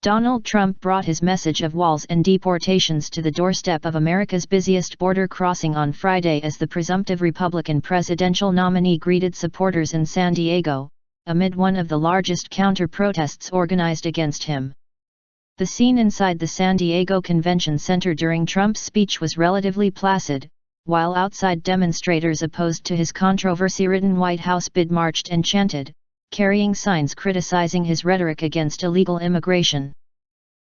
Donald Trump brought his message of walls and deportations to the doorstep of America's busiest border crossing on Friday as the presumptive Republican presidential nominee greeted supporters in San Diego, amid one of the largest counter-protests organized against him. The scene inside the San Diego Convention Center during Trump's speech was relatively placid, while outside demonstrators opposed to his controversy-ridden White House bid marched and chanted, carrying signs criticizing his rhetoric against illegal immigration.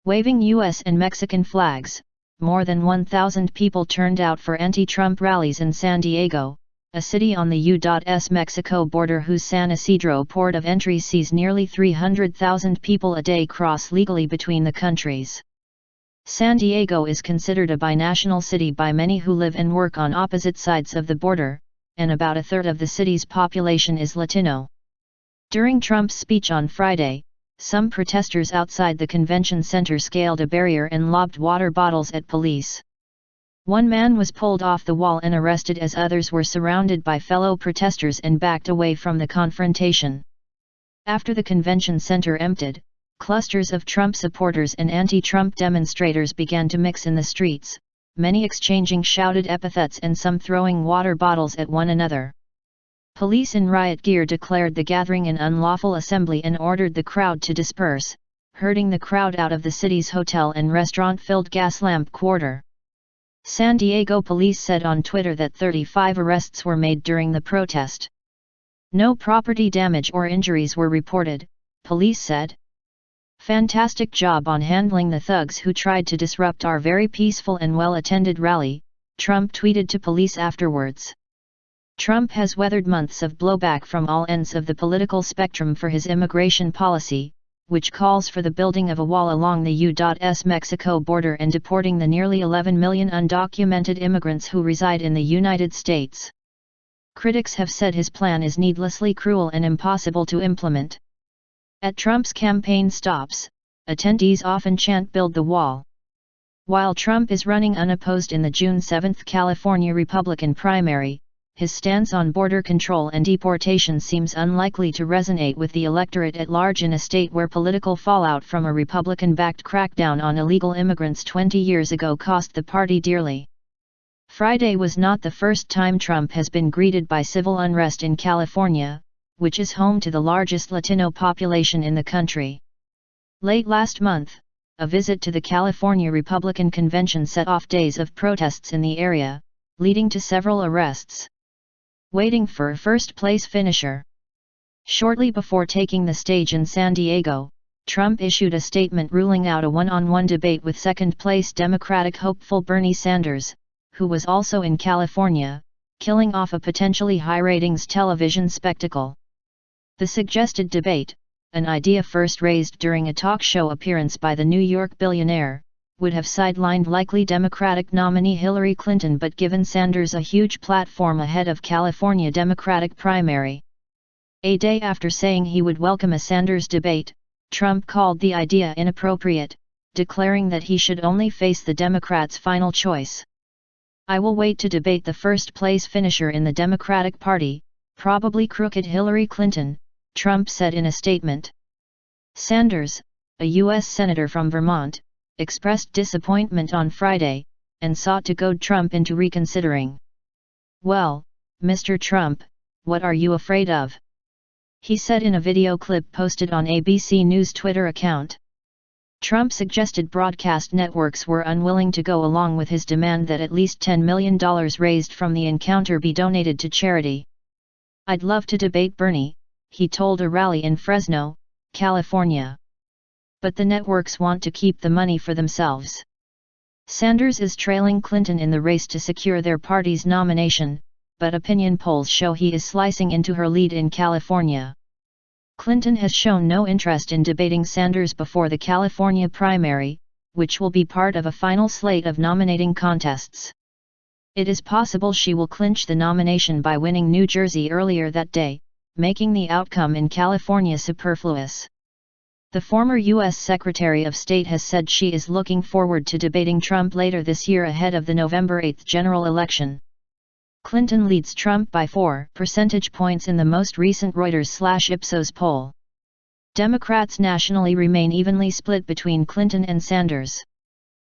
Waving U.S. and Mexican flags, more than 1,000 people turned out for anti-Trump rallies in San Diego, a city on the U.S Mexico border whose San Ysidro port of entry sees nearly 300,000 people a day cross legally between the countries. San Diego is considered a binational city by many who live and work on opposite sides of the border, and about a third of the city's population is Latino. During Trump's speech on Friday, some protesters outside the convention center scaled a barrier and lobbed water bottles at police. One man was pulled off the wall and arrested as others were surrounded by fellow protesters and backed away from the confrontation. After the convention center emptied, clusters of Trump supporters and anti-Trump demonstrators began to mix in the streets, many exchanging shouted epithets and some throwing water bottles at one another. Police in riot gear declared the gathering an unlawful assembly and ordered the crowd to disperse, herding the crowd out of the city's hotel and restaurant-filled Gaslamp Quarter. San Diego police said on Twitter that 35 arrests were made during the protest. No property damage or injuries were reported, police said. "Fantastic job on handling the thugs who tried to disrupt our very peaceful and well-attended rally," Trump tweeted to police afterwards. Trump has weathered months of blowback from all ends of the political spectrum for his immigration policy, which calls for the building of a wall along the U.S Mexico border and deporting the nearly 11 million undocumented immigrants who reside in the United States. Critics have said his plan is needlessly cruel and impossible to implement. At Trump's campaign stops, attendees often chant "Build the Wall." While Trump is running unopposed in the June 7 California Republican primary, his stance on border control and deportation seems unlikely to resonate with the electorate at large in a state where political fallout from a Republican-backed crackdown on illegal immigrants 20 years ago cost the party dearly. Friday was not the first time Trump has been greeted by civil unrest in California, which is home to the largest Latino population in the country. Late last month, a visit to the California Republican Convention set off days of protests in the area, leading to several arrests. Waiting for a first-place finisher. Shortly before taking the stage in San Diego, Trump issued a statement ruling out a one-on-one debate with second-place Democratic hopeful Bernie Sanders, who was also in California, killing off a potentially high-ratings television spectacle. The suggested debate, an idea first raised during a talk show appearance by the New York billionaire, would have sidelined likely Democratic nominee Hillary Clinton but given Sanders a huge platform ahead of California Democratic primary. A day after saying he would welcome a Sanders debate, Trump called the idea inappropriate, declaring that he should only face the Democrats' final choice. "I will wait to debate the first-place finisher in the Democratic Party, probably crooked Hillary Clinton," Trump said in a statement. Sanders, a U.S. Senator from Vermont, expressed disappointment on Friday, and sought to goad Trump into reconsidering. "Well, Mr. Trump, what are you afraid of?" he said in a video clip posted on ABC News' Twitter account. Trump suggested broadcast networks were unwilling to go along with his demand that at least $10 million raised from the encounter be donated to charity. "I'd love to debate Bernie," he told a rally in Fresno, California. "But the networks want to keep the money for themselves." Sanders is trailing Clinton in the race to secure their party's nomination, but opinion polls show he is slicing into her lead in California. Clinton has shown no interest in debating Sanders before the California primary, which will be part of a final slate of nominating contests. It is possible she will clinch the nomination by winning New Jersey earlier that day, making the outcome in California superfluous. The former U.S. Secretary of State has said she is looking forward to debating Trump later this year ahead of the November 8 general election. Clinton leads Trump by 4 percentage points in the most recent Reuters/Ipsos poll. Democrats nationally remain evenly split between Clinton and Sanders.